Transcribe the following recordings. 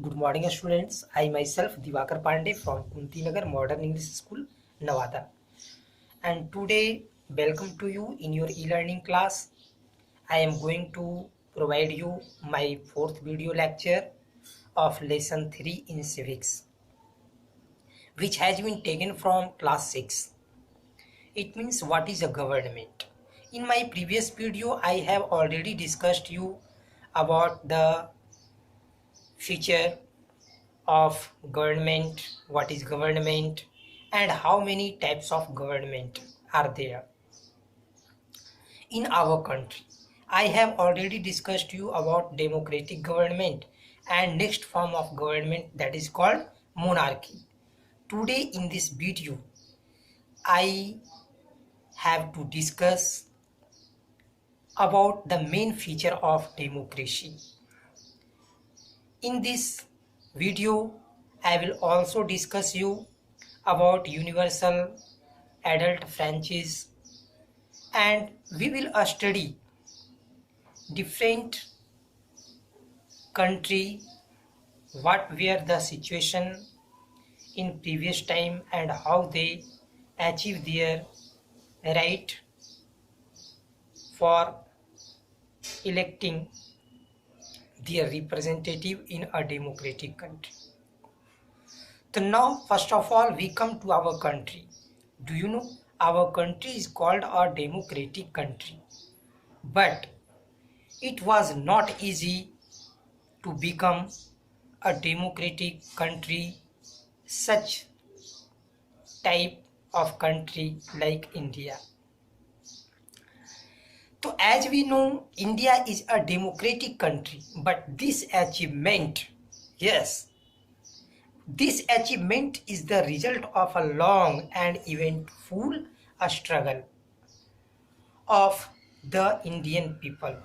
Good morning, students. I myself, Divakar Pandey from Kunti Nagar Modern English School, Nevada. And today, welcome to you in your e-learning class. I am going to provide you my fourth video lecture of lesson 3 in civics, which has been taken from class 6. It means what is a government. In my previous video, I have already discussed you about the feature of government, what is government, and how many types of government are there in our country. I have already discussed you about democratic government and next form of government, that is called monarchy. Today in this video, I have to discuss about the main feature of democracy. In this video, I will also discuss you about universal adult franchise, and we will study different country, what were the situation in previous time and how they achieve their right for electing their representative in a democratic country. So now, first of all, we come to our country. Do you know our country is called a democratic country, but it was not easy to become a democratic country, such type of country like India. So as we know, India is a democratic country, but this achievement, yes, this achievement is the result of a long and eventful struggle of the Indian people.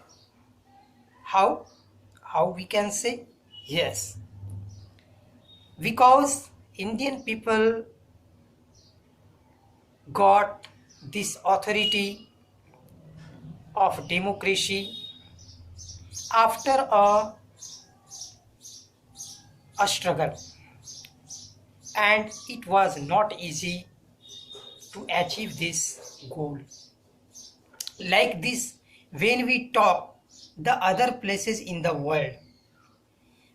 How? How we can say? Yes, because Indian people got this authority of democracy after a struggle, and it was not easy to achieve this goal. Like this, when we talk the other places in the world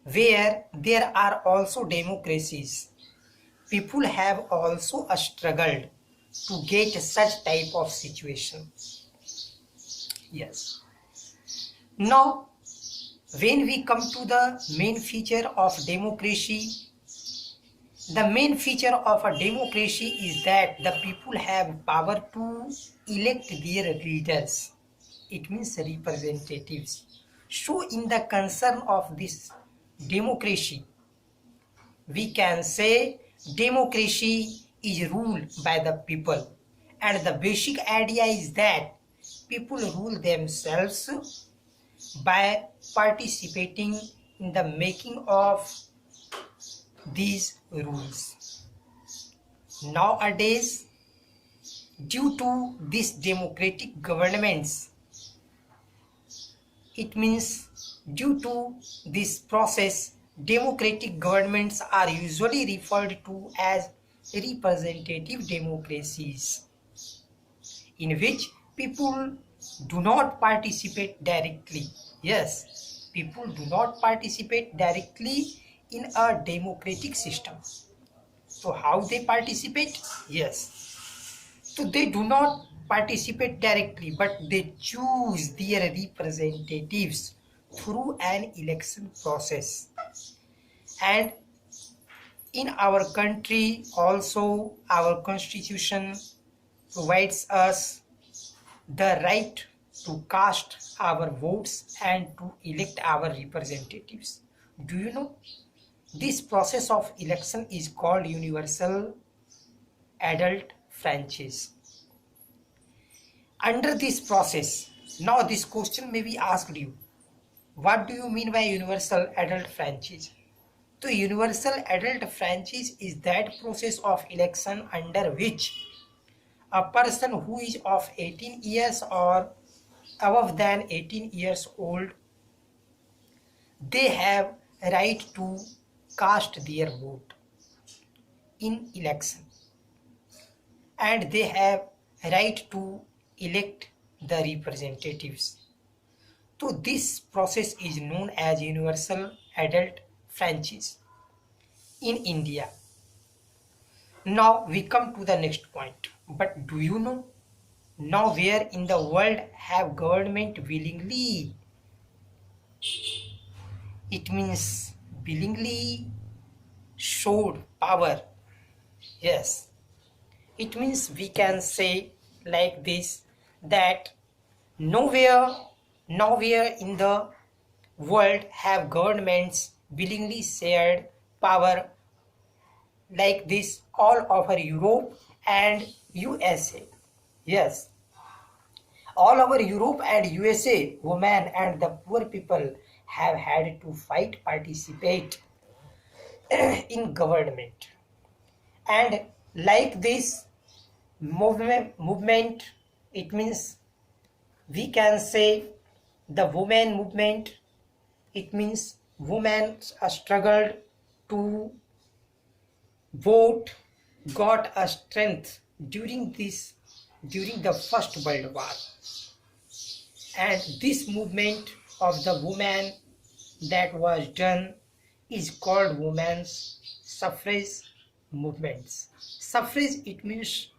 where there are also democracies, people have also struggled to get such type of situation. Yes. Now, when we come to the main feature of democracy, the main feature of a democracy is that the people have power to elect their leaders. It means representatives. So, in the concern of this democracy, we can say democracy is ruled by the people, and the basic idea is that people rule themselves by participating in the making of these rules. Nowadays, due to these democratic governments, it means due to this process, democratic governments are usually referred to as representative democracies, in which people do not participate directly. Yes, people do not participate directly in a democratic system. So how they participate? Yes, so they do not participate directly, but they choose their representatives through an election process. And in our country also, our constitution provides us the right to cast our votes and to elect our representatives. Do you know? This process of election is called universal adult franchise. Under this process, now this question may be asked you, what do you mean by universal adult franchise? So universal adult franchise is that process of election under which a person who is of 18 years or above than 18 years old, they have right to cast their vote in election, and they have right to elect the representatives. So this process is known as universal adult franchise in India. Now we come to the next point. But do you know now where in the world have government willingly, it means willingly showed power? Yes, it means we can say like this, that nowhere, nowhere in the world have governments willingly shared power like this all over Europe and USA. Yes, all over Europe and USA, women and the poor people have had to fight, participate in government. And like this movement, it means we can say the women movement, it means women struggled to vote, got a strength during the First World War. And this movement of the woman that was done is called women's suffrage movements. Suffrage, it means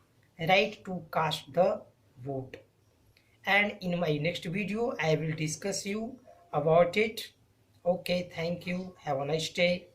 right to cast the vote. And in my next video I will discuss you about it. Okay, thank you, have a nice day.